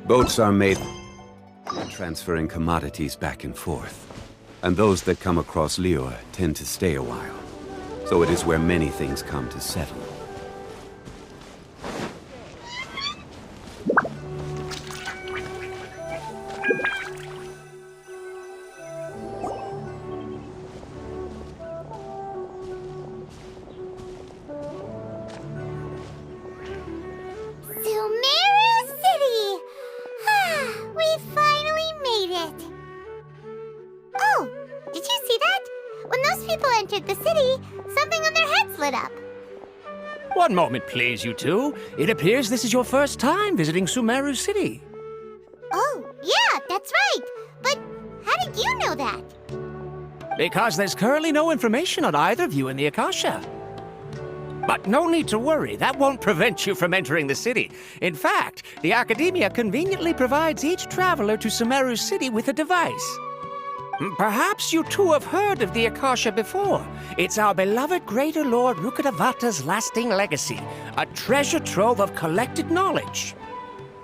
Boats are made transferring commodities back and forth. And those that come across Liyue tend to stay a while. So it is where many things come to settle. Sumeru City! We finally made it! Oh, did you see that? When those people entered the city, something on their heads lit up. One moment, please, you two. It appears this is your first time visiting Sumeru City. Oh, yeah, that's right. But how did you know that? Because there's currently no information on either of you in the Akasha. But no need to worry, that won't prevent you from entering the city. In fact, the Academia conveniently provides each traveler to Sumeru City with a device. Perhaps you two have heard of the Akasha before. It's our beloved Greater Lord Rukkhadevata's lasting legacy, a treasure trove of collected knowledge.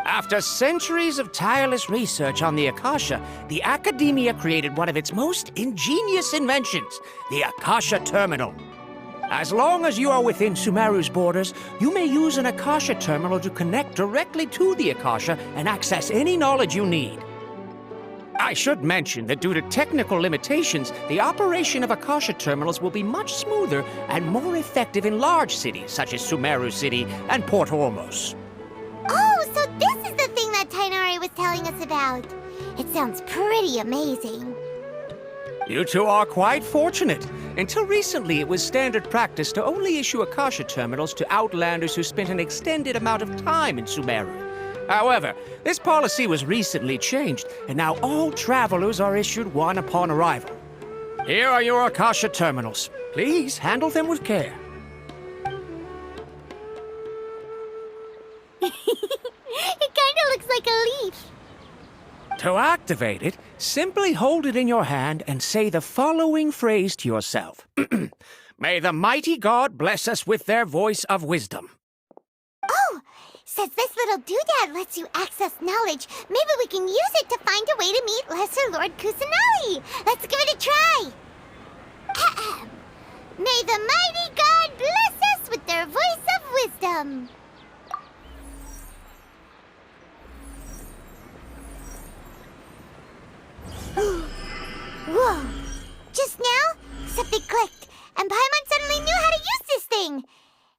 After centuries of tireless research on the Akasha, the Academia created one of its most ingenious inventions, the Akasha Terminal. As long as you are within Sumeru's borders, you may use an Akasha Terminal to connect directly to the Akasha and access any knowledge you need. I should mention that due to technical limitations, the operation of Akasha Terminals will be much smoother and more effective in large cities such as Sumeru City and Port Ormos. Oh, so this is the thing that Tainari was telling us about. It sounds pretty amazing. You two are quite fortunate. Until recently, it was standard practice to only issue Akasha Terminals to outlanders who spent an extended amount of time in Sumeru. However, this policy was recently changed, and now all travelers are issued one upon arrival. Here are your Akasha Terminals. Please handle them with care. It kinda looks like a leaf. To activate it, simply hold it in your hand and say the following phrase to yourself. May the mighty God bless us with their voice of wisdom. Oh, since this little doodad lets you access knowledge, maybe we can use it to find a way to meet Lesser Lord Kusanali. Let's give it a try. Ahem. May the mighty God bless us with their voice of wisdom. Whoa! Just now, something clicked, and Paimon suddenly knew how to use this thing.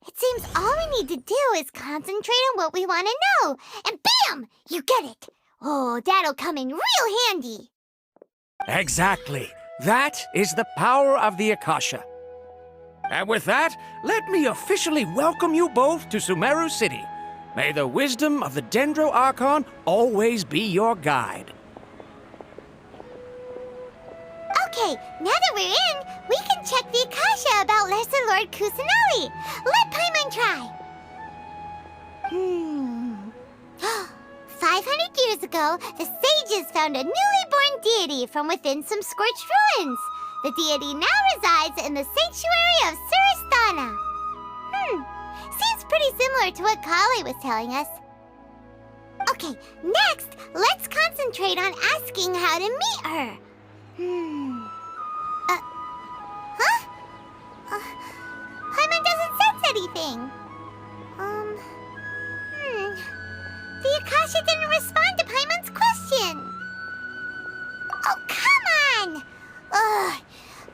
It seems all we need to do is concentrate on what we want to know, and bam! You get it. Oh, that'll come in real handy. Exactly. That is the power of the Akasha. And with that, let me officially welcome you both to Sumeru City. May the wisdom of the Dendro Archon always be your guide. Okay, now that we're in, we can check the Akasha about Lesser Lord Kusanali. Let Paimon try. 500 years ago, the sages found a newly born deity from within some scorched ruins. The deity now resides in the sanctuary of Suristana. Seems pretty similar to what Kali was telling us. Okay, next, let's concentrate on asking how to meet her. Paimon doesn't sense anything. The Akasha didn't respond to Paimon's question. Oh, come on! Ugh.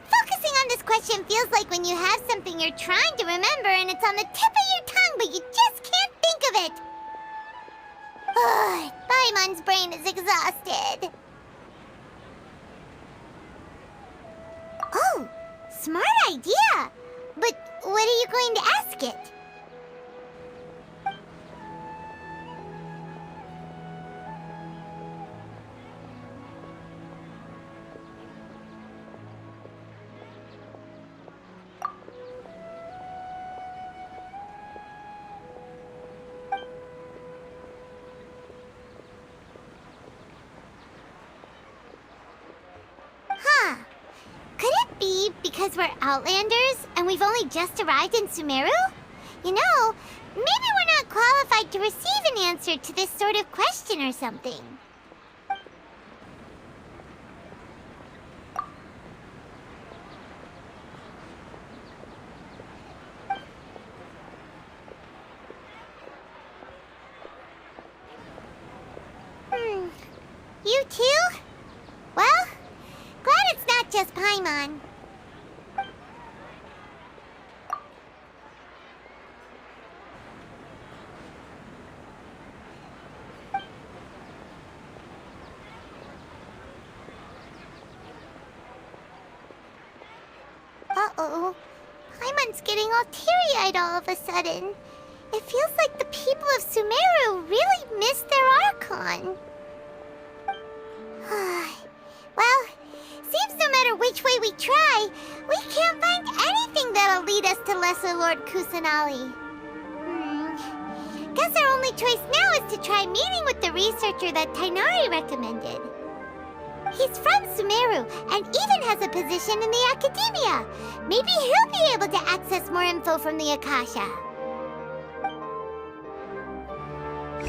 Focusing on this question feels like when you have something you're trying to remember and it's on the tip of your tongue, but you just can't think of it. Ugh, Paimon's brain is exhausted. Oh, smart idea. But what are you going to ask it? Could it be because we're outlanders and we've only just arrived in Sumeru? You know, maybe we're not qualified to receive an answer to this sort of question or something. You too? Well, glad it's not just Paimon. Uh-oh. Paimon's getting all teary-eyed all of a sudden. It feels like the people of Sumeru really miss their Archon. Well, seems no matter which way we try, we can't find anything that'll lead us to Lesser Lord Kusanali. Guess our only choice now is to try meeting with the researcher that Tighnari recommended. He's from Sumeru and even has a position in the Academia. Maybe he'll be able to access more info from the Akasha.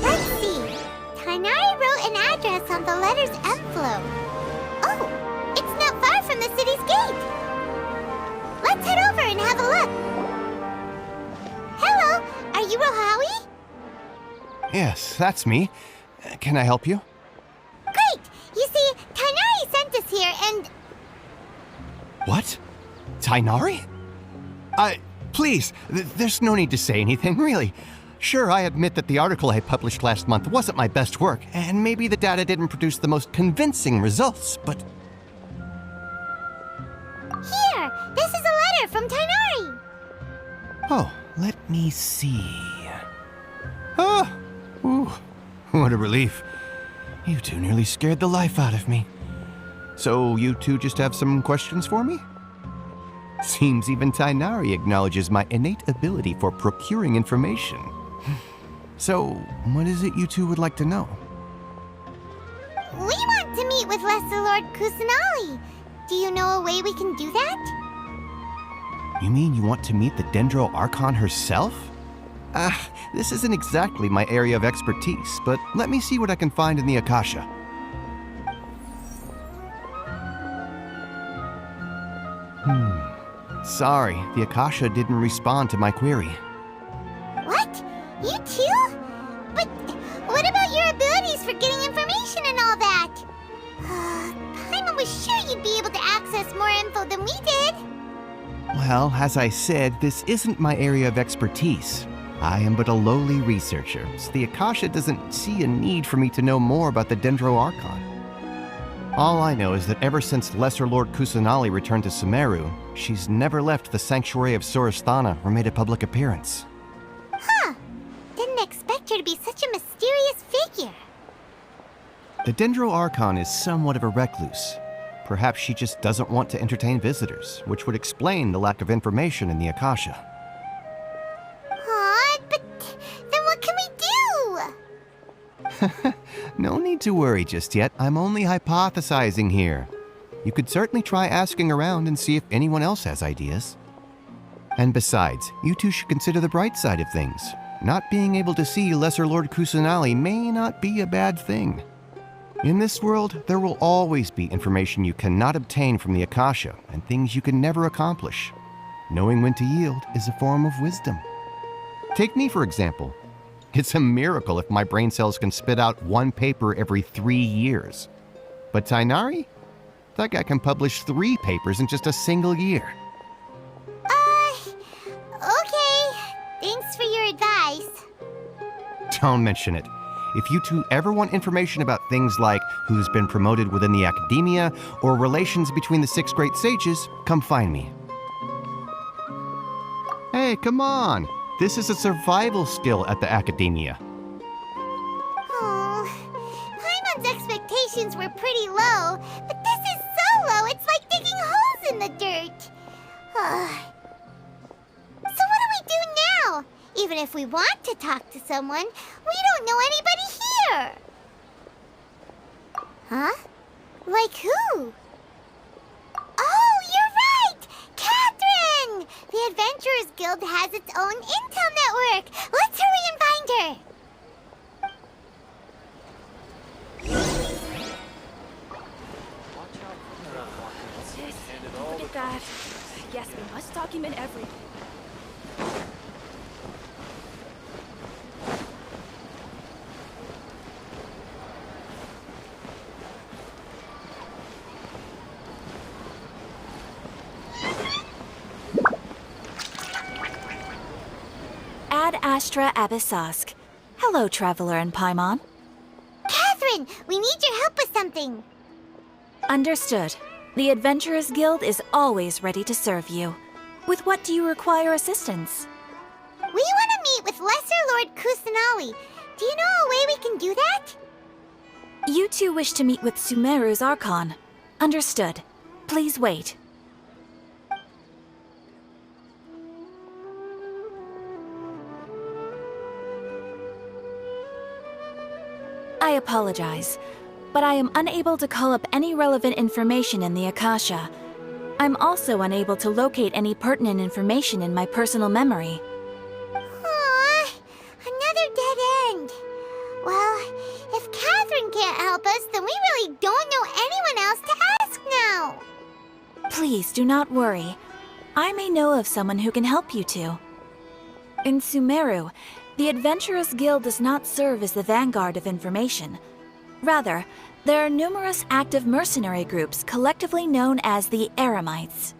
Let's see. Tighnari wrote an address on the letter's envelope. Oh, it's not far from the city's gate. Let's head over and have a look. Hello, are you Rohawi? Yes, that's me. Can I help you? Great! You see, Tighnari sent us here and... What? Tighnari? Please, there's no need to say anything, really. Sure, I admit that the article I published last month wasn't my best work, and maybe the data didn't produce the most convincing results, but... Here! This is a letter from Tighnari! Oh, let me see... Oh! Ooh, what a relief. You two nearly scared the life out of me. So you two just have some questions for me? Seems even Tighnari acknowledges my innate ability for procuring information. So, what is it you two would like to know? We want to meet with Lesser Lord Kusanali. Do you know a way we can do that? You mean you want to meet the Dendro Archon herself? This isn't exactly my area of expertise, but let me see what I can find in the Akasha. Sorry, the Akasha didn't respond to my query. What? You too? But what about your abilities for getting information and all that? Paimon was sure you'd be able to access more info than we did. Well, as I said, this isn't my area of expertise. I am but a lowly researcher, so the Akasha doesn't see a need for me to know more about the Dendro Archon. All I know is that ever since Lesser Lord Kusanali returned to Sumeru, she's never left the Sanctuary of Sorasthana or made a public appearance. Huh. Didn't expect her to be such a mysterious figure. The Dendro Archon is somewhat of a recluse. Perhaps she just doesn't want to entertain visitors, which would explain the lack of information in the Akasha. But then what can we do? No need to worry just yet. I'm only hypothesizing here. You could certainly try asking around and see if anyone else has ideas. And besides, you two should consider the bright side of things. Not being able to see Lesser Lord Kusanali may not be a bad thing. In this world, there will always be information you cannot obtain from the Akasha and things you can never accomplish. Knowing when to yield is a form of wisdom. Take me, for example. It's a miracle if my brain cells can spit out one paper every 3 years. But Tighnari? That guy can publish 3 papers in just a single year. Okay. Thanks for your advice. Don't mention it. If you two ever want information about things like who's been promoted within the Academia or relations between the 6 great sages, come find me. Hey, come on! This is a survival skill at the Academia. Oh, Paimon's expectations were pretty low, but this is so low, it's like digging holes in the dirt. So what do we do now? Even if we want to talk to someone, we don't know anybody here. Huh? Like who? Oh, you're right! Catherine! The Adventurers Guild has its own intel network. Let's hurry and find find her. Look at that. Yes, we must document everything. Ad Astra Abyssosk. Hello, Traveler and Paimon. Catherine, we need your help with something. Understood. The Adventurers Guild is always ready to serve you. With what do you require assistance? We want to meet with Lesser Lord Kusanali. Do you know a way we can do that? You two wish to meet with Sumeru's Archon. Understood. Please wait. I apologize, but I am unable to call up any relevant information in the Akasha. I'm also unable to locate any pertinent information in my personal memory. Aww, another dead end. Well, if Catherine can't help us, then we really don't know anyone else to ask now. Please do not worry. I may know of someone who can help you two. In Sumeru, the Adventurers Guild does not serve as the vanguard of information. Rather, there are numerous active mercenary groups collectively known as the Eremites.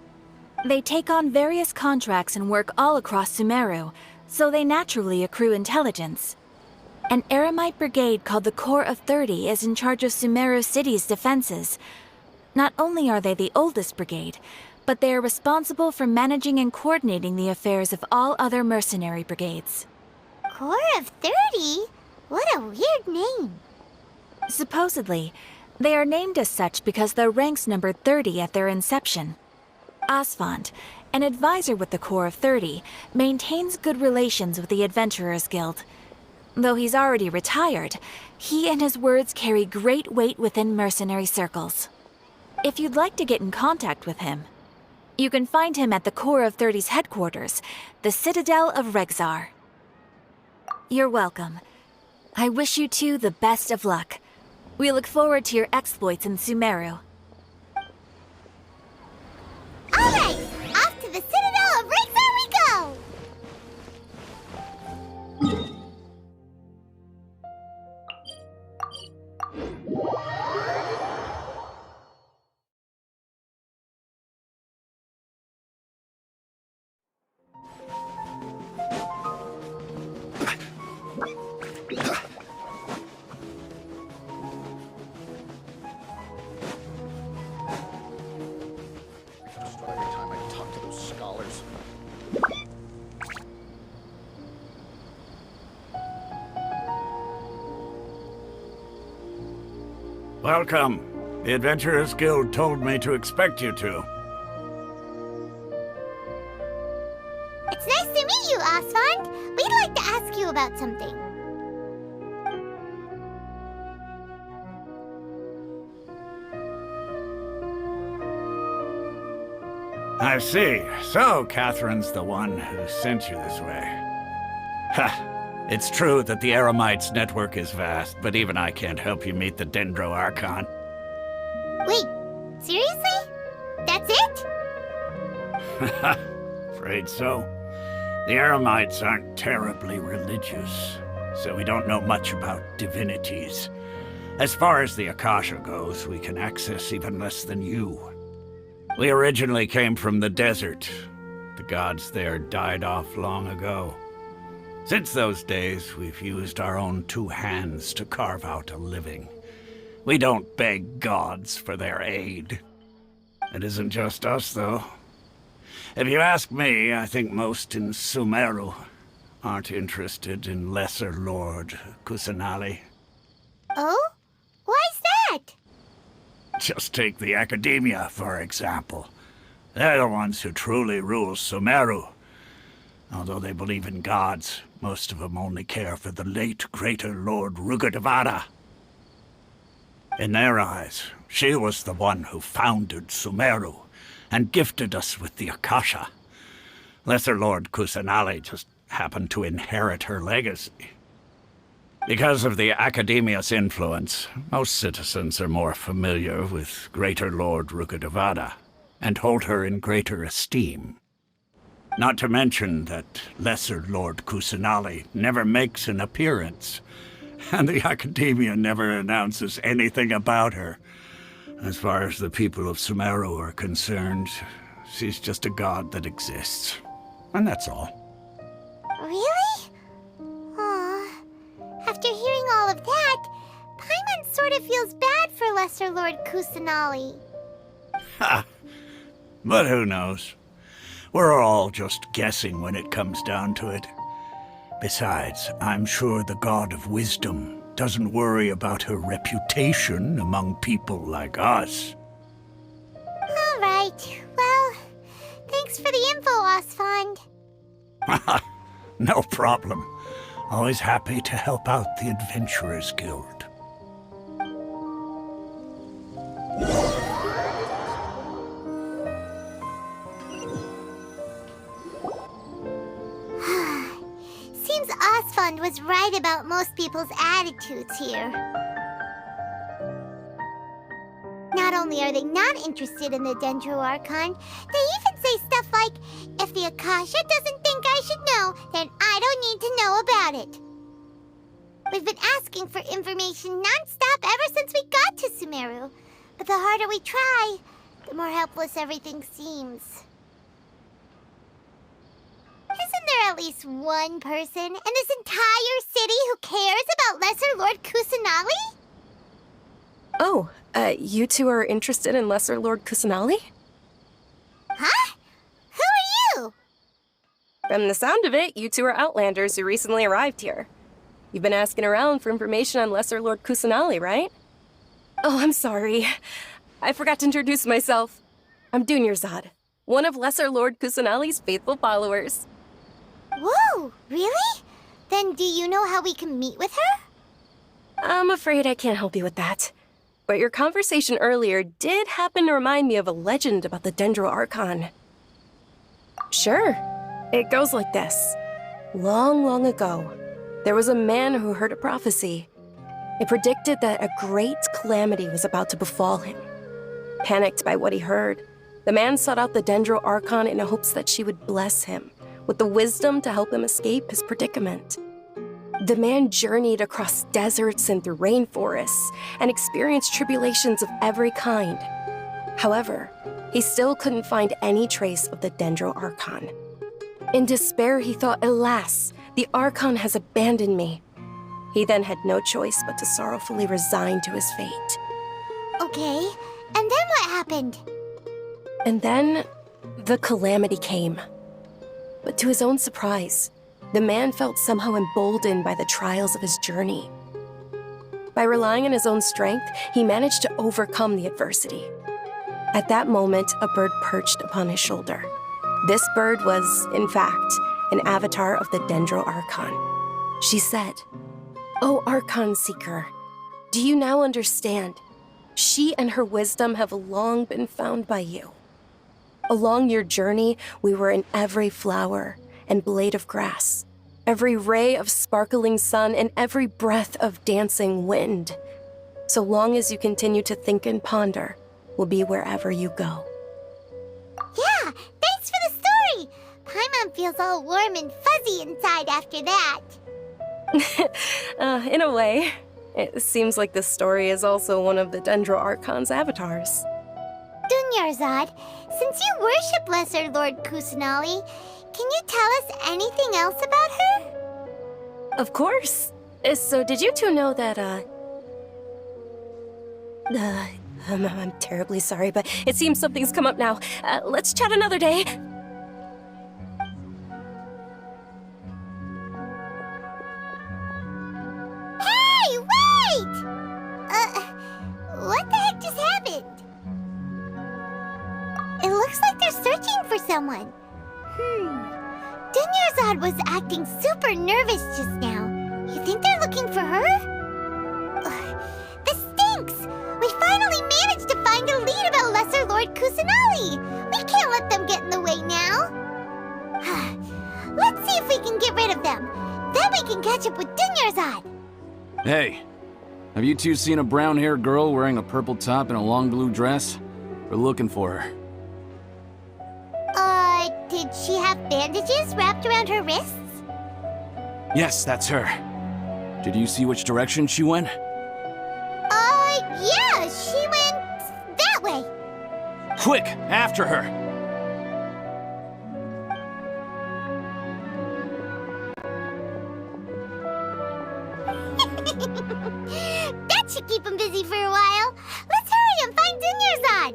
They take on various contracts and work all across Sumeru, so they naturally accrue intelligence. An Eremite brigade called the Corps of 30 is in charge of Sumeru City's defenses. Not only are they the oldest brigade, but they are responsible for managing and coordinating the affairs of all other mercenary brigades. Corps of 30? What a weird name. Supposedly, they are named as such because their ranks numbered 30 at their inception. Asfand, an advisor with the Corps of 30, maintains good relations with the Adventurers Guild. Though he's already retired, he and his words carry great weight within mercenary circles. If you'd like to get in contact with him, you can find him at the Corps of 30's headquarters, the Citadel of Rexar. You're welcome. I wish you two the best of luck. We look forward to your exploits in Sumeru. All right, off to the Citadel of Rexar we go! Welcome. The Adventurers Guild told me to expect you two. It's nice to meet you, Asfand. We'd like to ask you about something. I see. So, Catherine's the one who sent you this way. Ha! It's true that the Eremites' network is vast, but even I can't help you meet the Dendro Archon. Wait, seriously? That's it? Afraid so. The Eremites aren't terribly religious, so we don't know much about divinities. As far as the Akasha goes, we can access even less than you. We originally came from the desert. The gods there died off long ago. Since those days, we've used our own two hands to carve out a living. We don't beg gods for their aid. It isn't just us, though. If you ask me, I think most in Sumeru aren't interested in Lesser Lord Kusanali. Oh? Why's that? Just take the Academia, for example. They're the ones who truly rule Sumeru. Although they believe in gods, most of them only care for the late greater Lord Rugadavada. In their eyes, she was the one who founded Sumeru and gifted us with the Akasha. Lesser Lord Kusanali just happened to inherit her legacy. Because of the Academia's influence, most citizens are more familiar with Greater Lord Rukkhadevada and hold her in greater esteem. Not to mention that Lesser Lord Kusanali never makes an appearance, and the Academia never announces anything about her. As far as the people of Sumeru are concerned, she's just a god that exists. And that's all. Really? Aw. After hearing all of that, Paimon sort of feels bad for Lesser Lord Kusanali. Ha! But who knows? We're all just guessing when it comes down to it. Besides, I'm sure the God of Wisdom doesn't worry about her reputation among people like us. All right. Well, thanks for the info, Osfond. No problem. Always happy to help out the Adventurers Guild. Seems Osfond was right about most people's attitudes here. Not only are they not interested in the Dendro Archon, they even say stuff like, if the Akasha doesn't think I should know, then I don't need to know about it. We've been asking for information non-stop ever since we got to Sumeru. But the harder we try, the more helpless everything seems. Isn't there at least one person in this entire city who cares about Lesser Lord Kusanali? Oh, you two are interested in Lesser Lord Kusanali? Huh? Who are you? From the sound of it, you two are Outlanders who recently arrived here. You've been asking around for information on Lesser Lord Kusanali, right? Oh, I'm sorry. I forgot to introduce myself. I'm Dunyarzad, one of Lesser Lord Kusanali's faithful followers. Whoa, really? Then do you know how we can meet with her? I'm afraid I can't help you with that. But your conversation earlier did happen to remind me of a legend about the Dendro Archon. Sure. It goes like this. Long, long ago, there was a man who heard a prophecy. It predicted that a great calamity was about to befall him. Panicked by what he heard, the man sought out the Dendro Archon in hopes that she would bless him with the wisdom to help him escape his predicament. The man journeyed across deserts and through rainforests and experienced tribulations of every kind. However, he still couldn't find any trace of the Dendro Archon. In despair, he thought, alas, the Archon has abandoned me. He then had no choice but to sorrowfully resign to his fate. Okay, and then what happened? And then, the calamity came. But to his own surprise, the man felt somehow emboldened by the trials of his journey. By relying on his own strength, he managed to overcome the adversity. At that moment, a bird perched upon his shoulder. This bird was, in fact, an avatar of the Dendro Archon. She said, "O Archon Seeker, do you now understand? She and her wisdom have long been found by you. Along your journey, we were in every flower and blade of grass, every ray of sparkling sun, and every breath of dancing wind. So long as you continue to think and ponder, we'll be wherever you go." Yeah, thanks for the story! Paimon feels all warm and fuzzy inside after that. In a way, it seems like this story is also one of the Dendro Archon's avatars. Dunyarzad, since you worship Lesser Lord Kusanali, can you tell us anything else about her? Of course. So did you two know that, I'm terribly sorry, but it seems something's come up now. Let's chat another day. Hey, wait! What the heck just happened? It looks like they're searching for someone. Dunyarzad was acting super nervous just now. You think they're looking for her? This stinks! We finally managed to find a lead about Lesser Lord Kusanali! We can't let them get in the way now! Let's see if we can get rid of them. Then we can catch up with Dunyarzad. Hey, have you two seen a brown-haired girl wearing a purple top and a long blue dress? We're looking for her. Did she have bandages wrapped around her wrists? Yes, that's her. Did you see which direction she went? Yeah, she went that way. Quick, after her! That should keep him busy for a while. Let's hurry and find Dunyarzad.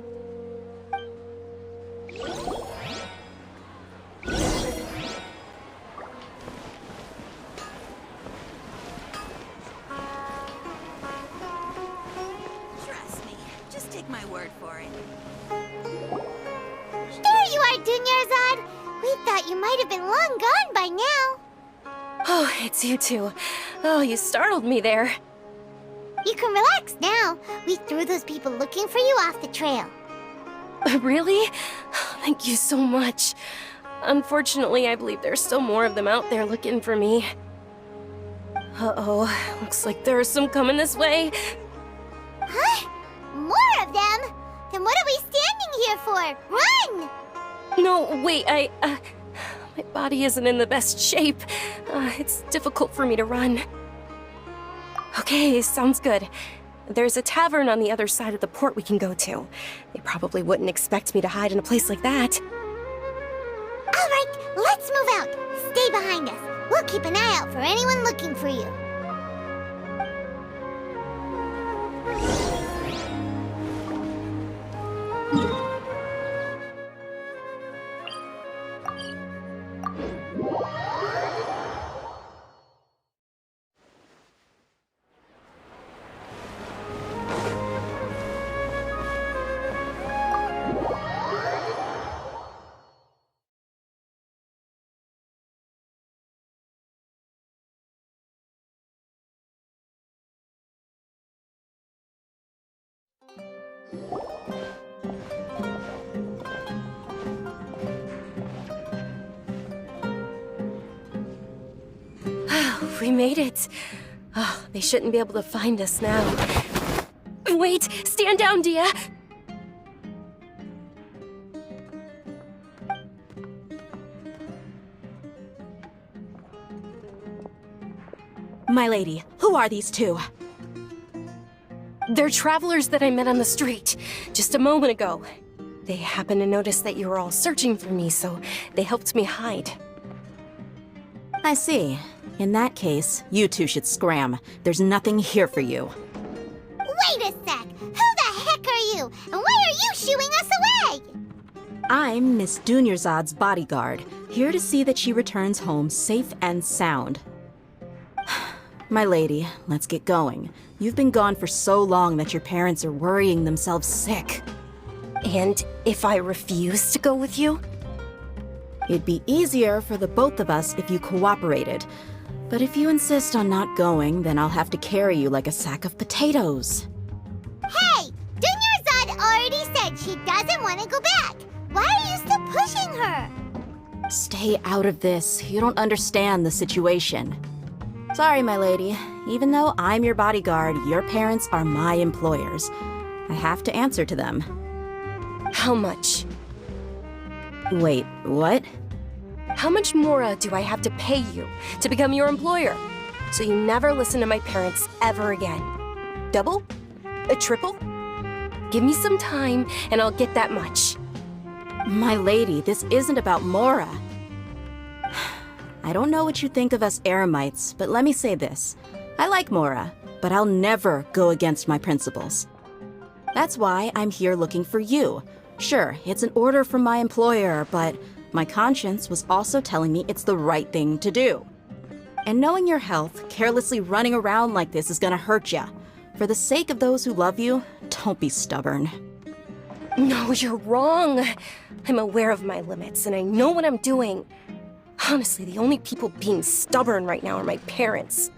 Trust me. Just take my word for it. There you are, Dunyarzad. We thought you might have been long gone by now. Oh, it's you two. Oh, you startled me there. You can relax now. We threw those people looking for you off the trail. Really? Thank you so much. Unfortunately, I believe there's still more of them out there looking for me. Uh-oh, looks like there are some coming this way. Huh? More of them? Then what are we standing here for? Run! No, wait, my body isn't in the best shape. It's difficult for me to run. Okay, sounds good. There's a tavern on the other side of the port we can go to. They probably wouldn't expect me to hide in a place like that. All right, let's move out. Stay behind us. We'll keep an eye out for anyone looking for you. We made it. Oh, they shouldn't be able to find us now. Wait! Stand down, Dehya! My lady, who are these two? They're travelers that I met on the street just a moment ago. They happened to notice that you were all searching for me, so they helped me hide. I see. In that case, you two should scram. There's nothing here for you. Wait a sec! Who the heck are you? And why are you shooing us away? I'm Miss Dunyarzad's bodyguard, here to see that she returns home safe and sound. My lady, let's get going. You've been gone for so long that your parents are worrying themselves sick. And if I refuse to go with you? It'd be easier for the both of us if you cooperated. But if you insist on not going, then I'll have to carry you like a sack of potatoes. Hey! Dunyarzad already said she doesn't want to go back. Why are you still pushing her? Stay out of this. You don't understand the situation. Sorry, my lady. Even though I'm your bodyguard, your parents are my employers. I have to answer to them. How much? Wait, what? How much more do I have to pay you to become your employer? So you never listen to my parents ever again. Double? A triple? Give me some time and I'll get that much. My lady, this isn't about Mora. I don't know what you think of us Eremites, but let me say this. I like Mora, but I'll never go against my principles. That's why I'm here looking for you. Sure, it's an order from my employer, but my conscience was also telling me it's the right thing to do. And knowing your health, carelessly running around like this is gonna hurt ya. For the sake of those who love you, don't be stubborn. No, you're wrong. I'm aware of my limits and I know what I'm doing. Honestly, the only people being stubborn right now are my parents.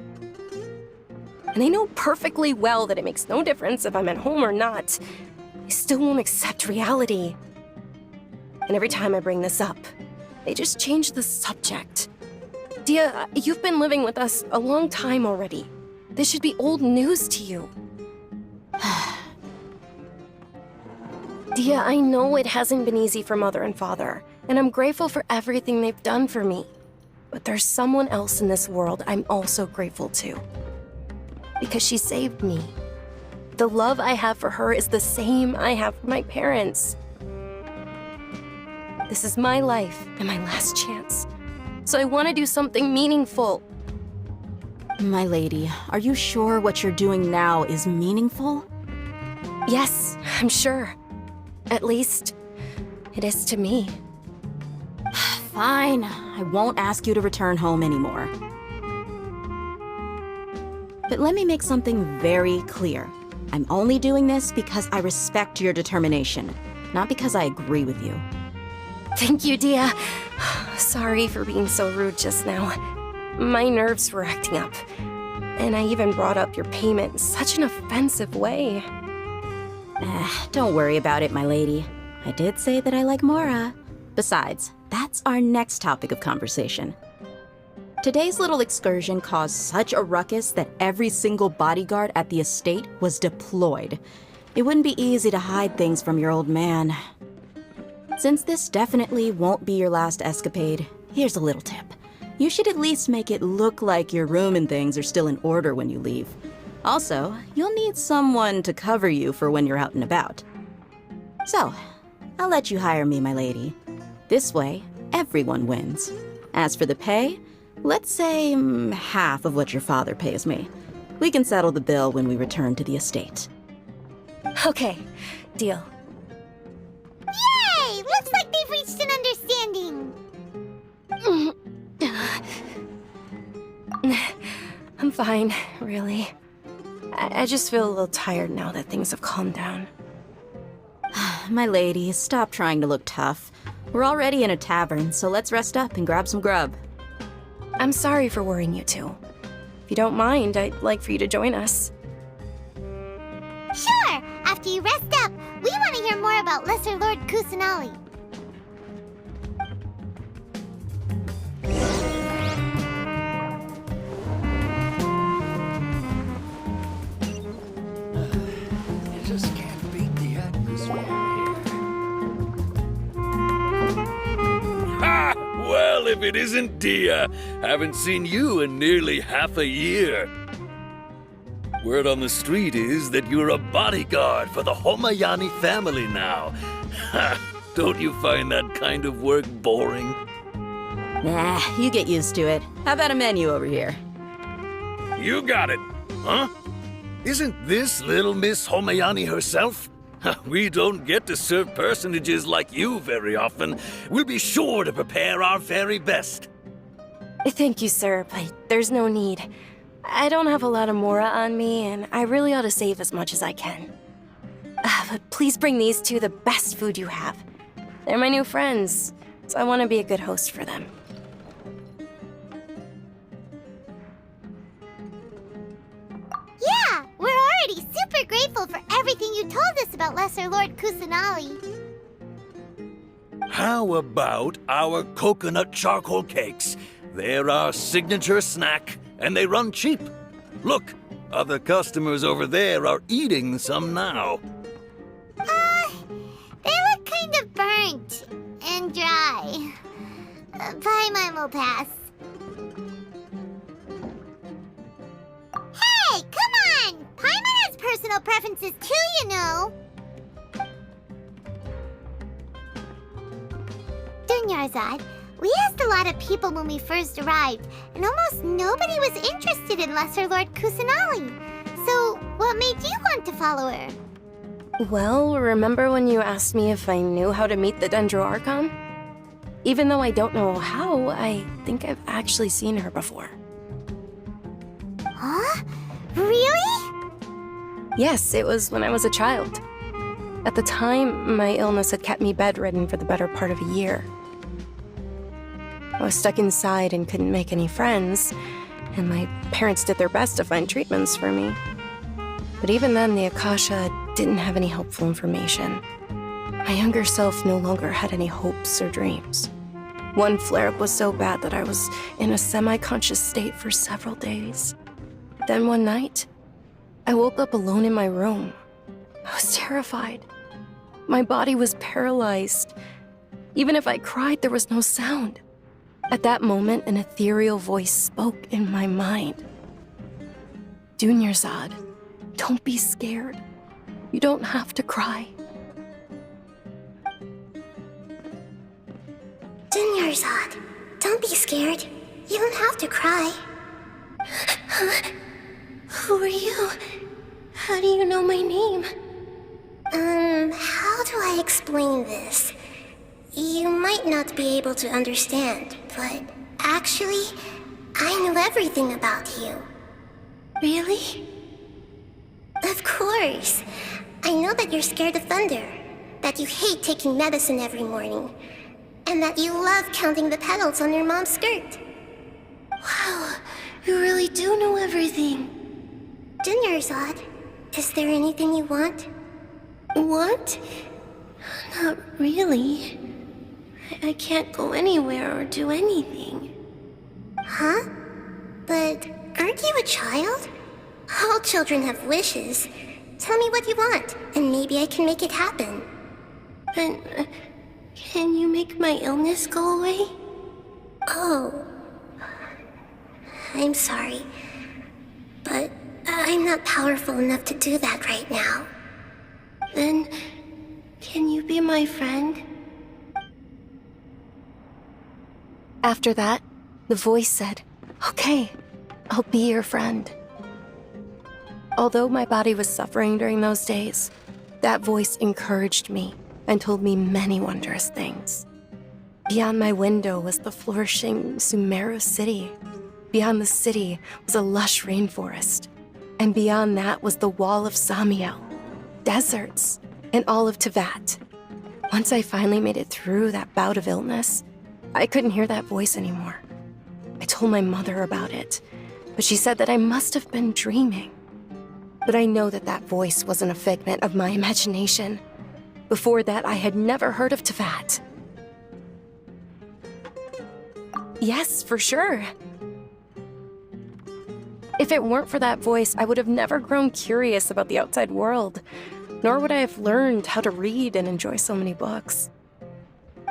And they know perfectly well that it makes no difference if I'm at home or not. They still won't accept reality. And every time I bring this up, they just change the subject. Dehya, you've been living with us a long time already. This should be old news to you. Dehya, I know it hasn't been easy for Mother and Father, and I'm grateful for everything they've done for me. But there's someone else in this world I'm also grateful to. Because she saved me. The love I have for her is the same I have for my parents. This is my life and my last chance. So I want to do something meaningful. My lady, are you sure what you're doing now is meaningful? Yes, I'm sure. At least, it is to me. Fine, I won't ask you to return home anymore. But let me make something very clear. I'm only doing this because I respect your determination, not because I agree with you. Thank you, Dehya. Sorry for being so rude just now. My nerves were acting up. And I even brought up your payment in such an offensive way. Don't worry about it, my lady. I did say that I like Mora. Besides, that's our next topic of conversation. Today's little excursion caused such a ruckus that every single bodyguard at the estate was deployed. It wouldn't be easy to hide things from your old man. Since this definitely won't be your last escapade, here's a little tip. You should at least make it look like your room and things are still in order when you leave. Also, you'll need someone to cover you for when you're out and about. So, I'll let you hire me, my lady. This way, everyone wins. As for the pay, let's say half of what your father pays me. We can settle the bill when we return to the estate. Okay, deal. Yay! Looks like they've reached an understanding. I'm fine, really. I just feel a little tired now that things have calmed down. My lady, stop trying to look tough. We're already in a tavern, so let's rest up and grab some grub. I'm sorry for worrying you two. If you don't mind, I'd like for you to join us. Sure! After you rest up, we want to hear more about Lesser Lord Kusanali. You just can't beat the atmosphere here. Ha! Well, if it isn't Dehya, haven't seen you in nearly half a year. Word on the street is that you're a bodyguard for the Homayani family now. Ha! Don't you find that kind of work boring? Nah, you get used to it. How about a menu over here? You got it, huh? Isn't this little Miss Homayani herself? We don't get to serve personages like you very often. We'll be sure to prepare our very best. Thank you, sir, but there's no need. I don't have a lot of Mora on me, and I really ought to save as much as I can. But please bring these two the best food you have. They're my new friends, so I want to be a good host for them. Yeah, we're already super grateful for everything you told us about Lesser Lord Kusanali. How about our coconut charcoal cakes? They're our signature snack, and they run cheap. Look, other customers over there are eating some now. They look kind of burnt and dry. Paimon will pass. Hey, come on! Paimon has personal preferences too, you know. Dunyarzad, we asked a lot of people when we first arrived, and almost nobody was interested in Lesser Lord Kusanali. So, what made you want to follow her? Well, remember when you asked me if I knew how to meet the Dendro Archon? Even though I don't know how, I think I've actually seen her before. Huh? Really? Yes, it was when I was a child. At the time, my illness had kept me bedridden for the better part of a year. I was stuck inside and couldn't make any friends, and my parents did their best to find treatments for me. But even then, the Akasha didn't have any helpful information. My younger self no longer had any hopes or dreams. One flare-up was so bad that I was in a semi-conscious state for several days. Then one night, I woke up alone in my room. I was terrified. My body was paralyzed. Even if I cried, there was no sound. At that moment, an ethereal voice spoke in my mind. Dunyarzad, don't be scared. You don't have to cry. Dunyarzad, don't be scared. You don't have to cry. Who are you? How do you know my name? How do I explain this? You might not be able to understand, but actually, I know everything about you. Really? Of course. I know that you're scared of thunder, that you hate taking medicine every morning, and that you love counting the petals on your mom's skirt. Wow, you really do know everything. Dunyarzad, is there anything you want? Want? Not really. I can't go anywhere or do anything. Huh? But aren't you a child? All children have wishes. Tell me what you want, and maybe I can make it happen. But can you make my illness go away? Oh. I'm sorry. But I'm not powerful enough to do that right now. Then, can you be my friend? After that, the voice said, "Okay, I'll be your friend." Although my body was suffering during those days, that voice encouraged me and told me many wondrous things. Beyond my window was the flourishing Sumeru City. Beyond the city was a lush rainforest. And beyond that was the wall of Samiel, deserts, and all of Tevat. Once I finally made it through that bout of illness, I couldn't hear that voice anymore. I told my mother about it, but she said that I must have been dreaming. But I know that that voice wasn't a figment of my imagination. Before that, I had never heard of Tevat. Yes, for sure. If it weren't for that voice, I would have never grown curious about the outside world, nor would I have learned how to read and enjoy so many books.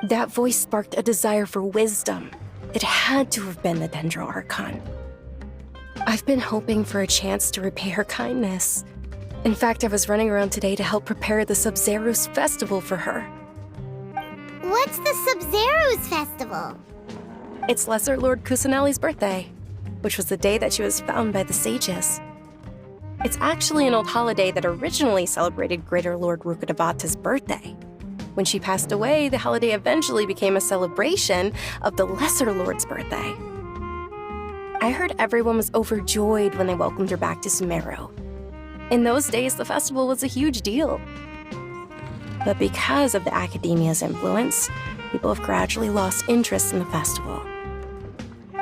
That voice sparked a desire for wisdom. It had to have been the Dendro Archon. I've been hoping for a chance to repay her kindness. In fact, I was running around today to help prepare the Sub-Zerus festival for her. What's the Sub-Zerus festival? It's Lesser Lord Kusanali's birthday, which was the day that she was found by the sages. It's actually an old holiday that originally celebrated Greater Lord Rukkhadevata's birthday. When she passed away, the holiday eventually became a celebration of the Lesser Lord's birthday. I heard everyone was overjoyed when they welcomed her back to Sumeru. In those days, the festival was a huge deal. But because of the Academia's influence, people have gradually lost interest in the festival.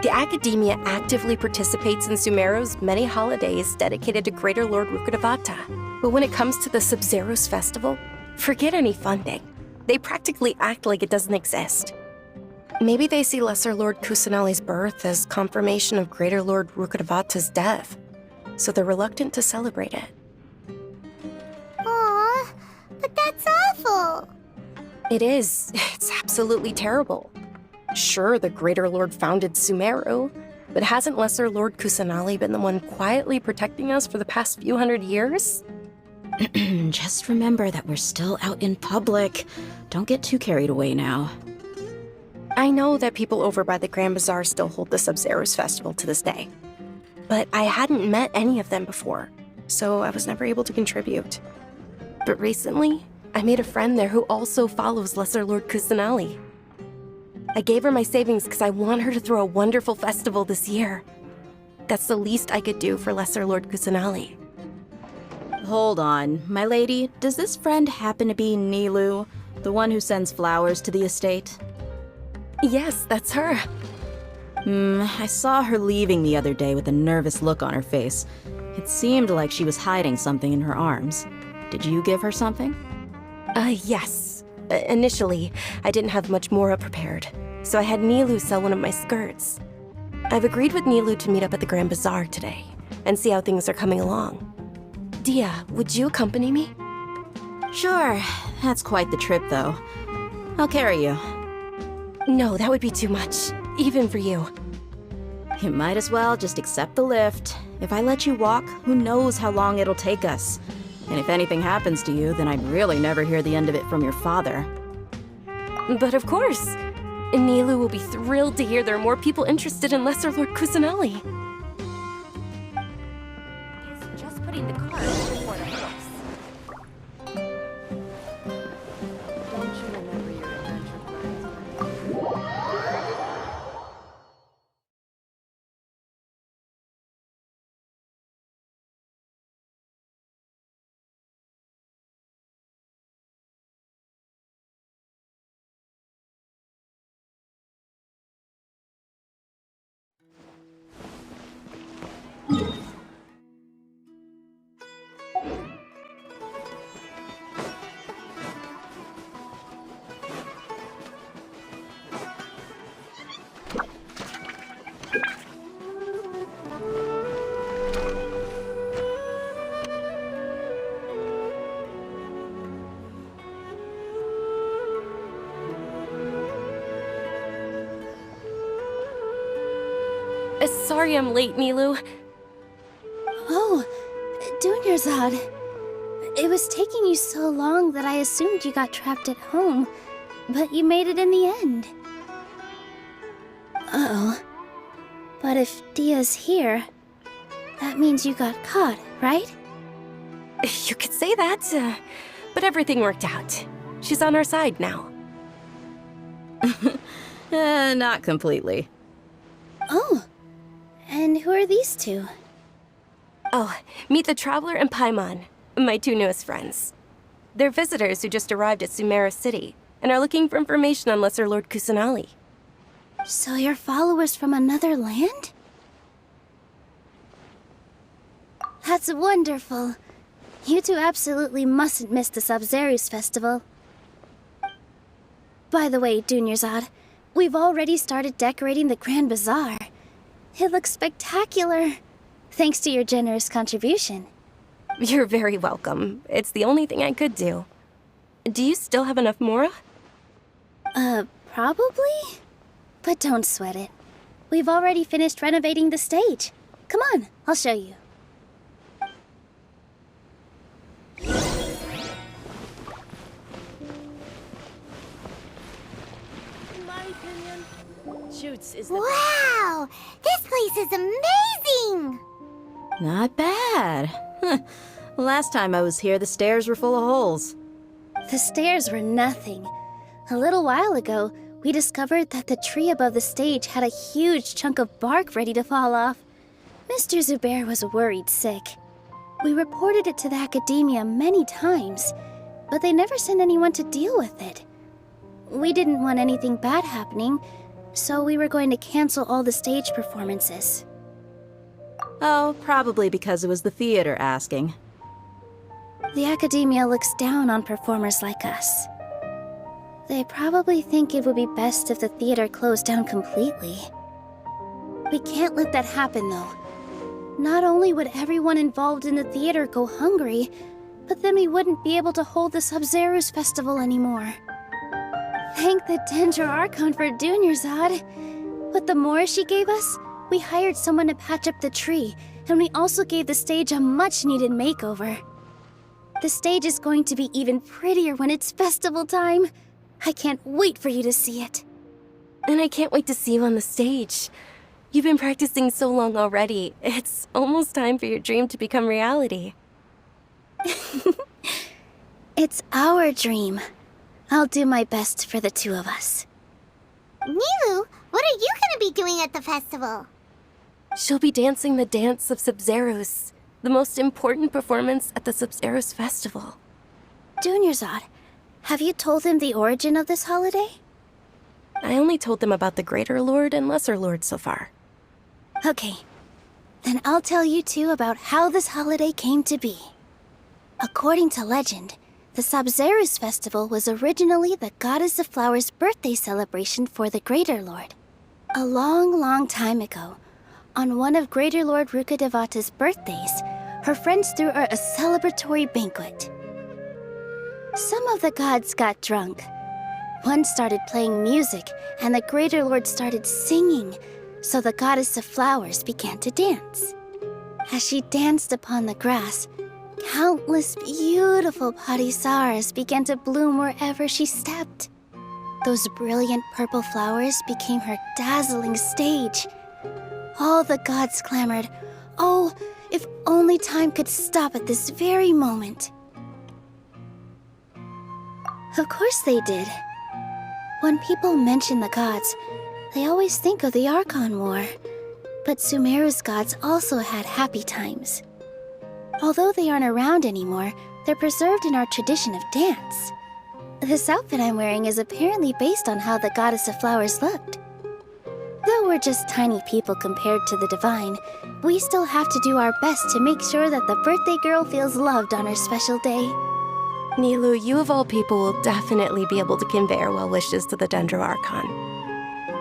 The Academia actively participates in Sumeru's many holidays dedicated to Greater Lord Rukkhadevata. But when it comes to the Sub-Zerus festival, forget any funding. They practically act like it doesn't exist. Maybe they see Lesser Lord Kusanali's birth as confirmation of Greater Lord Rukkhadevata's death, so they're reluctant to celebrate it. Aw, but that's awful. It is. It's absolutely terrible. Sure, the Greater Lord founded Sumeru, but hasn't Lesser Lord Kusanali been the one quietly protecting us for the past few hundred years? Just remember that we're still out in public. Don't get too carried away now. I know that people over by the Grand Bazaar still hold the Sub-Zerus festival to this day, but I hadn't met any of them before, so I was never able to contribute. But recently, I made a friend there who also follows Lesser Lord Kusanali. I gave her my savings because I want her to throw a wonderful festival this year. That's the least I could do for Lesser Lord Kusanali. Hold on, my lady. Does this friend happen to be Nilu, the one who sends flowers to the estate? Yes, that's her. I saw her leaving the other day with a nervous look on her face. It seemed like she was hiding something in her arms. Did you give her something? Yes. Initially, I didn't have much Mora prepared, so I had Nilu sell one of my skirts. I've agreed with Nilu to meet up at the Grand Bazaar today, and see how things are coming along. Dehya, would you accompany me? Sure. That's quite the trip, though. I'll carry you. No, that would be too much, even for you. You might as well just accept the lift. If I let you walk, who knows how long it'll take us. And if anything happens to you, then I'd really never hear the end of it from your father. But of course. Nilu will be thrilled to hear there are more people interested in Lesser Lord Kusanali. He's just putting the cart before the horse. Don't you remember your adventure plans? Sorry I'm late, Nilu. Oh, Dunyarzad. It was taking you so long that I assumed you got trapped at home, but you made it in the end. Uh-oh. But if Dehya's here, that means you got caught, right? You could say that, but everything worked out. She's on our side now. Not completely. Oh. And who are these two? Oh, meet the Traveler and Paimon, my two newest friends. They're visitors who just arrived at Sumeru City and are looking for information on Lesser Lord Kusanali. So you're followers from another land? That's wonderful. You two absolutely mustn't miss the Sabzeruz festival. By the way, Dunyarzad, we've already started decorating the Grand Bazaar. It looks spectacular, thanks to your generous contribution. You're very welcome. It's the only thing I could do. Do you still have enough Mora? Probably? But don't sweat it. We've already finished renovating the stage. Come on, I'll show you. In my opinion, Shoots is the Wow! This place is amazing! Not bad. Last time I was here, the stairs were full of holes. The stairs were nothing. A little while ago, we discovered that the tree above the stage had a huge chunk of bark ready to fall off. Mr. Zubair was worried sick. We reported it to the academia many times, but they never sent anyone to deal with it. We didn't want anything bad happening, so we were going to cancel all the stage performances. Oh, probably because it was the theater asking. The academia looks down on performers like us. They probably think it would be best if the theater closed down completely. We can't let that happen, though. Not only would everyone involved in the theater go hungry, but then we wouldn't be able to hold the Sabzeruz festival anymore. Thank the Dendro Archon for Dunyarzad. With the Mora she gave us, we hired someone to patch up the tree, and we also gave the stage a much-needed makeover. The stage is going to be even prettier when it's festival time. I can't wait for you to see it. And I can't wait to see you on the stage. You've been practicing so long already. It's almost time for your dream to become reality. It's our dream. I'll do my best for the two of us. Nilu, what are you gonna be doing at the festival? She'll be dancing the dance of Sabzeruz, the most important performance at the Sabzeruz festival. Dunyarzad, have you told them the origin of this holiday? I only told them about the Greater Lord and Lesser Lord so far. Okay, then I'll tell you two about how this holiday came to be. According to legend, the Sabzeruz festival was originally the Goddess of Flowers' birthday celebration for the Greater Lord. A long, long time ago, On one of Greater Lord Rukadevata's birthdays, her friends threw her a celebratory banquet. Some of the gods got drunk. One started playing music, and the Greater Lord started singing, so the goddess of flowers began to dance. As she danced upon the grass, countless beautiful parisaras began to bloom wherever she stepped. Those brilliant purple flowers became her dazzling stage. All the gods clamored, "Oh, if only time could stop at this very moment." Of course they did. When people mention the gods, they always think of the Archon War. But Sumeru's gods also had happy times. Although they aren't around anymore, they're preserved in our tradition of dance. This outfit I'm wearing is apparently based on how the goddess of flowers looked. Though we're just tiny people compared to the divine, we still have to do our best to make sure that the birthday girl feels loved on her special day. Nilou, you of all people will definitely be able to convey our well wishes to the Dendro Archon.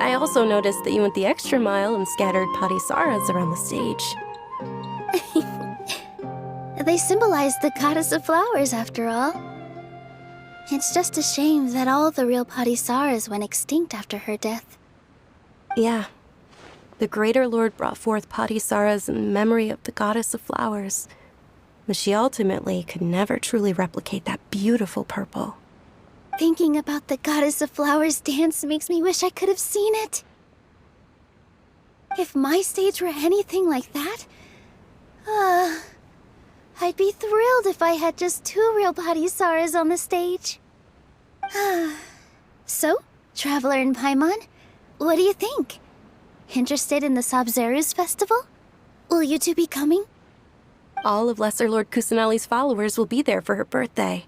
I also noticed that you went the extra mile and scattered parisaras around the stage. They symbolize the goddess of flowers, after all. It's just a shame that all the real parisaras went extinct after her death. Yeah. The Greater Lord brought forth parisaras in memory of the goddess of flowers, but she ultimately could never truly replicate that beautiful purple. Thinking about the goddess of flowers dance makes me wish I could have seen it. If my stage were anything like that, I'd be thrilled if I had just 2 real parisaras on the stage. So, Traveler in Paimon, what do you think? Interested in the Sabzeruz festival? Will you two be coming? All of Lesser Lord Kusanali's followers will be there for her birthday.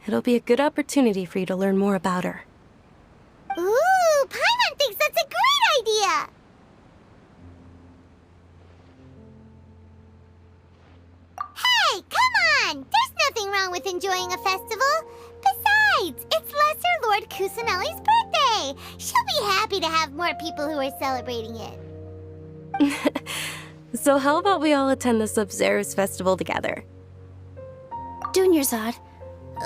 It'll be a good opportunity for you to learn more about her. Ooh, Paimon thinks that's a great idea! Hey, come on! There's nothing wrong with enjoying a festival. Besides, it's Lesser Lord Kusanali's birthday. She'll be happy to have more people who are celebrating it. So how about we all attend the Sabzeruz festival together? Dunyarzad,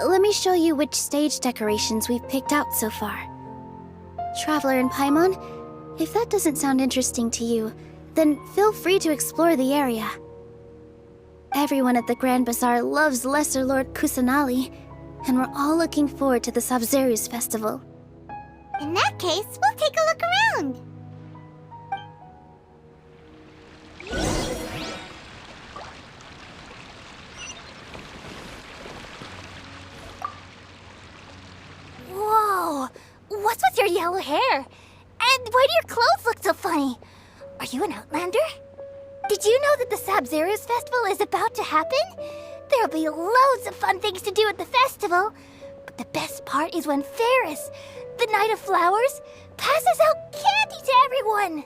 let me show you which stage decorations we've picked out so far. Traveler in Paimon, if that doesn't sound interesting to you, then feel free to explore the area. Everyone at the Grand Bazaar loves Lesser Lord Kusanali, and we're all looking forward to the Sabzeruz festival. In that case, we'll take a look around. Whoa! What's with your yellow hair? And why do your clothes look so funny? Are you an Outlander? Did you know that the Sabzeruz festival is about to happen? There'll be loads of fun things to do at the festival. But the best part is when Ferris, the Knight of Flowers, passes out candy to everyone.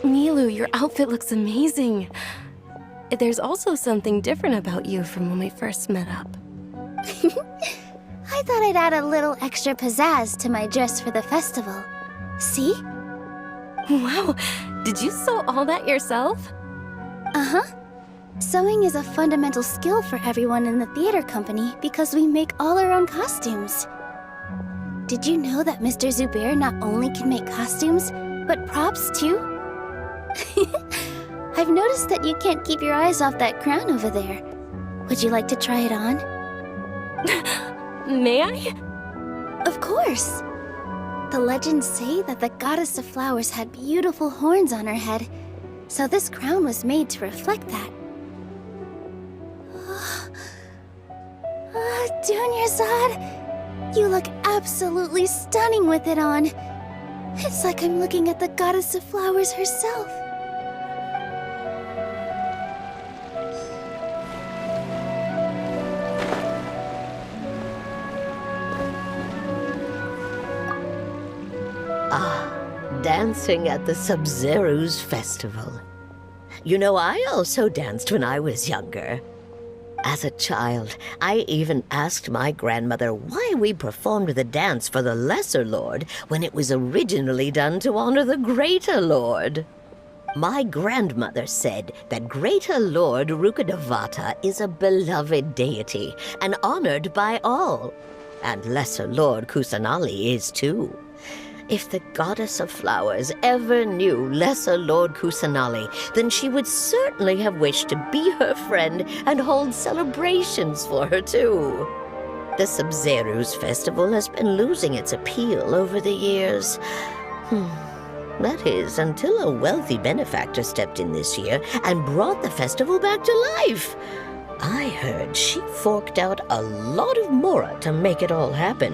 Nilou, your outfit looks amazing. There's also something different about you from when we first met up. I thought I'd add a little extra pizzazz to my dress for the festival. See? Wow, did you sew all that yourself? Uh-huh. Sewing is a fundamental skill for everyone in the theater company because we make all our own costumes. Did you know that Mr. Zubair not only can make costumes, but props too? I've noticed that you can't keep your eyes off that crown over there. Would you like to try it on? May I? Of course. The legends say that the goddess of flowers had beautiful horns on her head, so this crown was made to reflect that. Dunyarzad, you look absolutely stunning with it on. It's like I'm looking at the goddess of flowers herself. dancing at the Sub-Zero's festival. You know, I also danced when I was younger. As a child, I even asked my grandmother why we performed the dance for the Lesser Lord when it was originally done to honor the Greater Lord. My grandmother said that Greater Lord Rukkhadevata is a beloved deity and honored by all. And Lesser Lord Kusanali is too. If the goddess of flowers ever knew Lesser Lord Kusanali, then she would certainly have wished to be her friend and hold celebrations for her too. The Sub-Zero's festival has been losing its appeal over the years. That is, until a wealthy benefactor stepped in this year and brought the festival back to life. I heard she forked out a lot of mora to make it all happen.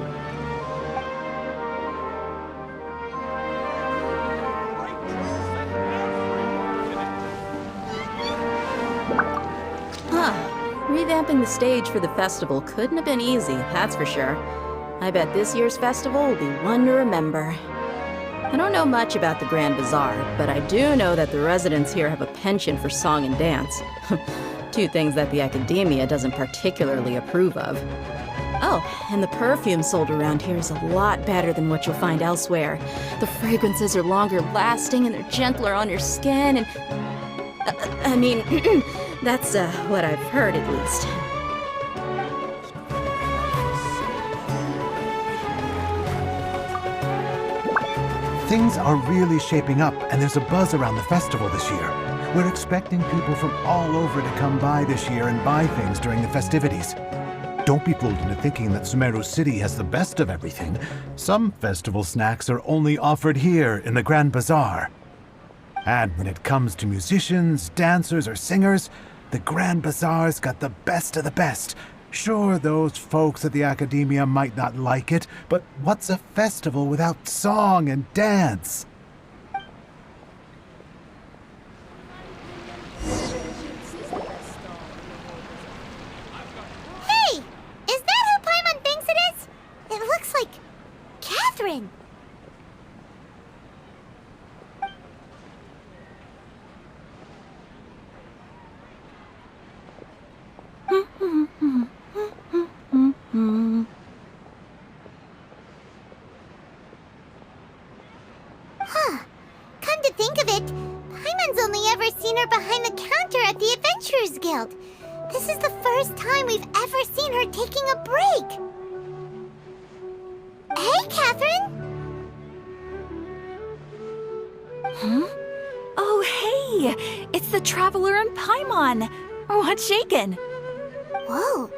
Revamping the stage for the festival couldn't have been easy, that's for sure. I bet this year's festival will be one to remember. I don't know much about the Grand Bazaar, but I do know that the residents here have a penchant for song and dance. Two things that the Academia doesn't particularly approve of. Oh, and the perfume sold around here is a lot better than what you'll find elsewhere. The fragrances are longer lasting and they're gentler on your skin and... I mean, that's what I've heard at least. Things are really shaping up, and there's a buzz around the festival this year. We're expecting people from all over to come by this year and buy things during the festivities. Don't be fooled into thinking that Sumeru City has the best of everything. Some festival snacks are only offered here in the Grand Bazaar. And when it comes to musicians, dancers, or singers, the Grand Bazaar's got the best of the best. Sure, those folks at the Academia might not like it, but what's a festival without song and dance? Hey! Is that who Paimon thinks it is? It looks like... Catherine! Huh. Come to think of it, Paimon's only ever seen her behind the counter at the Adventurers Guild. This is the first time we've ever seen her taking a break. Hey, Catherine! Huh? Oh, hey! It's the Traveler and Paimon! What's shaken? Whoa!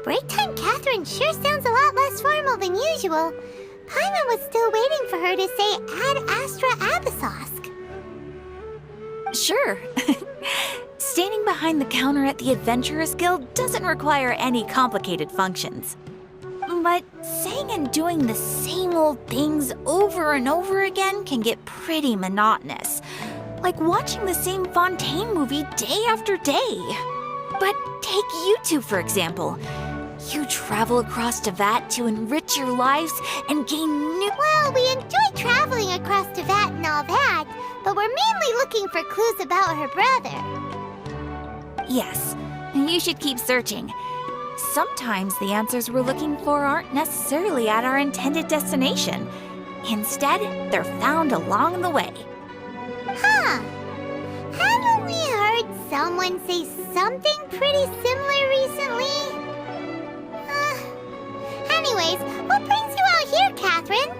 Break time Catherine sure sounds a lot less formal than usual. Paimon was still waiting for her to say Ad Astra Abyssosk. Sure. Standing behind the counter at the Adventurers Guild doesn't require any complicated functions. But saying and doing the same old things over and over again can get pretty monotonous. Like watching the same Fontaine movie day after day. But take you two, for example. You travel across Tevat to enrich your lives and gain new... Well, we enjoy traveling across Tevat and all that, but we're mainly looking for clues about her brother. Yes, you should keep searching. Sometimes the answers we're looking for aren't necessarily at our intended destination. Instead, they're found along the way. Huh. Haven't we heard someone say something pretty similar recently? Anyways, what brings you out here, Catherine?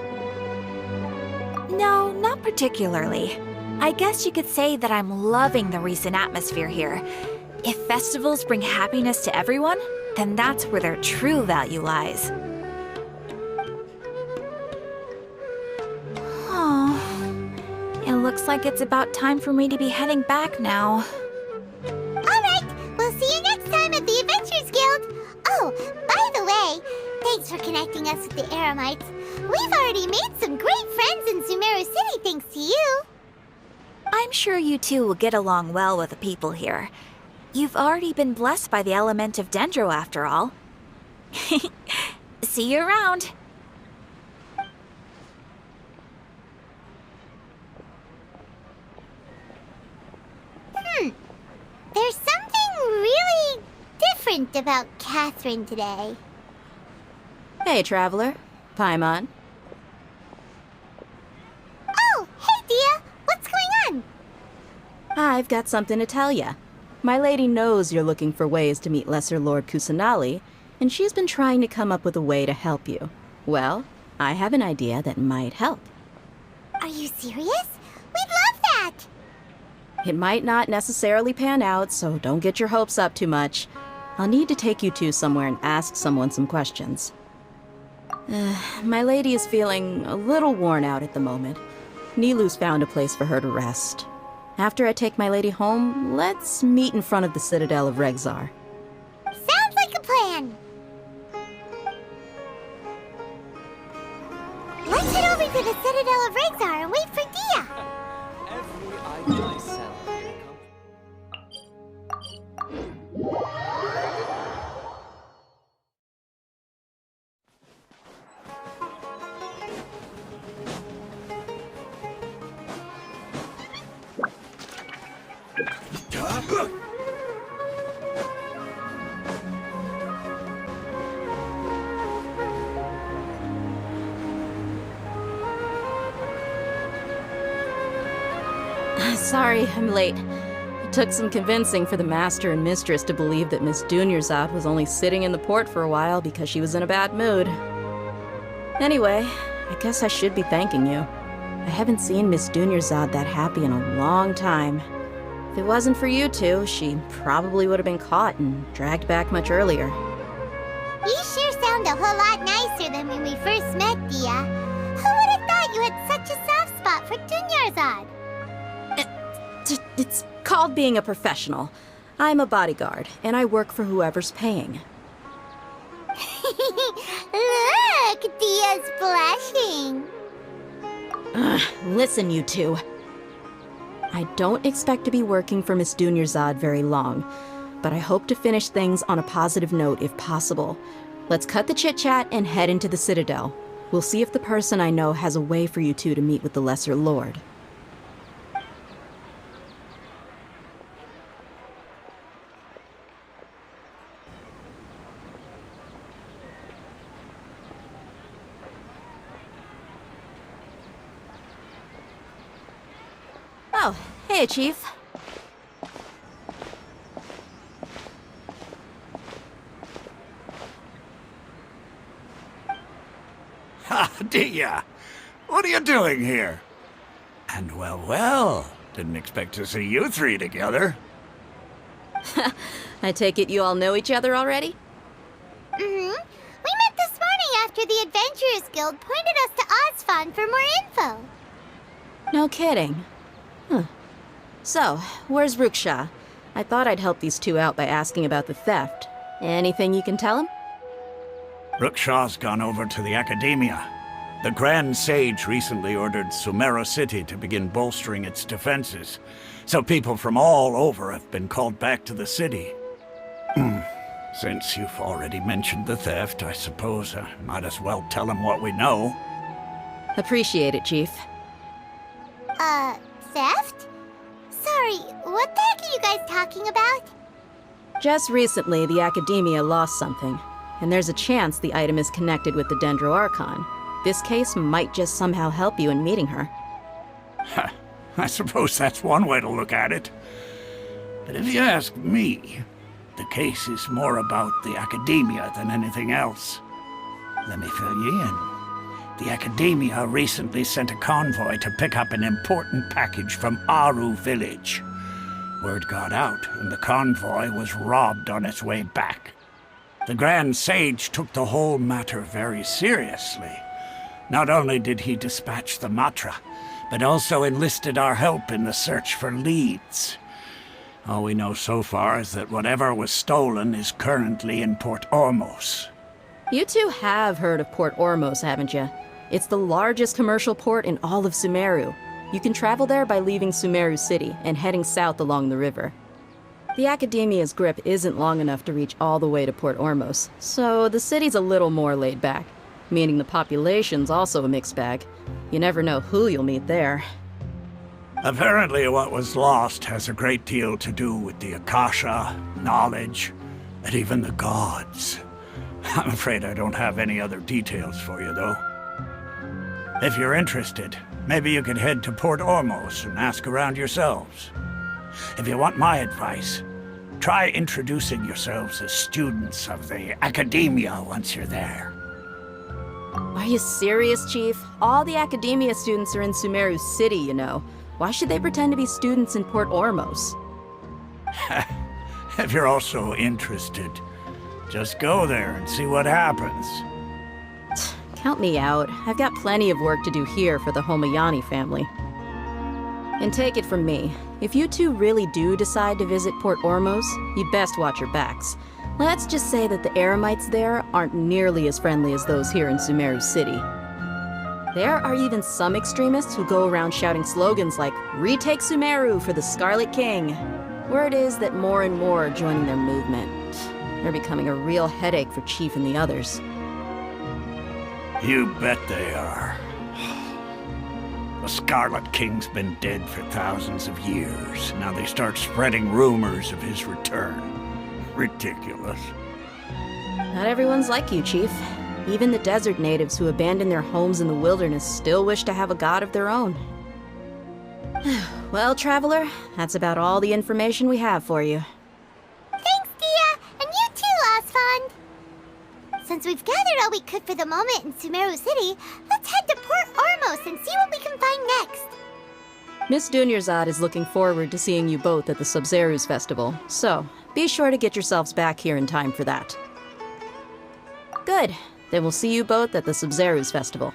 No, not particularly. I guess you could say that I'm loving the recent atmosphere here. If festivals bring happiness to everyone, then that's where their true value lies. Oh, it looks like it's about time for me to be heading back now. Alright, we'll see you next time at the Adventurers Guild. Oh, by the way, thanks for connecting us with the Eremites. We've already made some great friends in Sumeru City thanks to you. I'm sure you two will get along well with the people here. You've already been blessed by the element of Dendro after all. See you around. There's something really different about Catherine today. Hey, traveler. Paimon. Oh, hey, Dehya. What's going on? I've got something to tell ya. My lady knows you're looking for ways to meet Lesser Lord Kusanali, and she's been trying to come up with a way to help you. Well, I have an idea that might help. Are you serious? We'd love that! It might not necessarily pan out, so don't get your hopes up too much. I'll need to take you two somewhere and ask someone some questions. My lady is feeling a little worn out at the moment. Nilu's found a place for her to rest. After I take my lady home, let's meet in front of the Citadel of Regzar. Sounds like a plan! Let's head over to the Citadel of Regzar and wait for Dehya! Every item I sell Sorry, I'm late. It took some convincing for the master and mistress to believe that Miss Dunyarzad was only sitting in the port for a while because she was in a bad mood. Anyway, I guess I should be thanking you. I haven't seen Miss Dunyarzad that happy in a long time. If it wasn't for you two, she probably would have been caught and dragged back much earlier. You sure sound a whole lot nicer than when we first met, Dehya. Who would have thought you had such a soft spot for Dunyarzad? It's called being a professional. I'm a bodyguard, and I work for whoever's paying. Look, Dehya's blushing. Listen, you two. I don't expect to be working for Miss Dunyarzad very long, but I hope to finish things on a positive note if possible. Let's cut the chit-chat and head into the Citadel. We'll see if the person I know has a way for you two to meet with the Lesser Lord. Oh, hey, Chief. Ha, Dehya! What are you doing here? And well, didn't expect to see you three together. I take it you all know each other already? We met this morning after the Adventurers Guild pointed us to Osfon for more info. No kidding. Huh. So, where's Ruksha? I thought I'd help these two out by asking about the theft. Anything you can tell him? Ruksha's gone over to the Academia. The Grand Sage recently ordered Sumeru City to begin bolstering its defenses, so people from all over have been called back to the city. Since you've already mentioned the theft, I suppose I might as well tell them what we know. Appreciate it, Chief. Theft? Sorry, what the heck are you guys talking about? Just recently, the Academia lost something, and there's a chance the item is connected with the Dendro Archon. This case might just somehow help you in meeting her. I suppose that's one way to look at it. But if you ask me, the case is more about the Academia than anything else. Let me fill you in. The Academia recently sent a convoy to pick up an important package from Aru village. Word got out, and the convoy was robbed on its way back. The Grand Sage took the whole matter very seriously. Not only did he dispatch the Matra, but also enlisted our help in the search for leads. All we know so far is that whatever was stolen is currently in Port Ormos. You two have heard of Port Ormos, haven't you? It's the largest commercial port in all of Sumeru. You can travel there by leaving Sumeru City and heading south along the river. The Academia's grip isn't long enough to reach all the way to Port Ormos, so the city's a little more laid back, meaning the population's also a mixed bag. You never know who you'll meet there. Apparently what was lost has a great deal to do with the Akasha, knowledge, and even the gods. I'm afraid I don't have any other details for you, though. If you're interested, maybe you could head to Port Ormos and ask around yourselves. If you want my advice, try introducing yourselves as students of the Academia once you're there. Are you serious, Chief? All the Academia students are in Sumeru City, you know. Why should they pretend to be students in Port Ormos? If you're also interested, just go there and see what happens. Count me out. I've got plenty of work to do here for the Homayani family. And take it from me, if you two really do decide to visit Port Ormos, you best watch your backs. Let's just say that the Eremites there aren't nearly as friendly as those here in Sumeru City. There are even some extremists who go around shouting slogans like, "Retake Sumeru for the Scarlet King." Word is that more and more are joining their movement. They're becoming a real headache for Chief and the others. You bet they are. The Scarlet King's been dead for thousands of years. Now they start spreading rumors of his return. Ridiculous. Not everyone's like you, Chief. Even the desert natives who abandoned their homes in the wilderness still wish to have a god of their own. Well, Traveler, that's about all the information we have for you. Thanks, Dehya, and you too, Osfond. Since we've gathered all we could for the moment in Sumeru City, let's head to Port Ormos and see what we can find next. Miss Dunyarzad is looking forward to seeing you both at the Sub-Zeru's festival, so be sure to get yourselves back here in time for that. Good. Then we'll see you both at the Sub-Zeru's festival.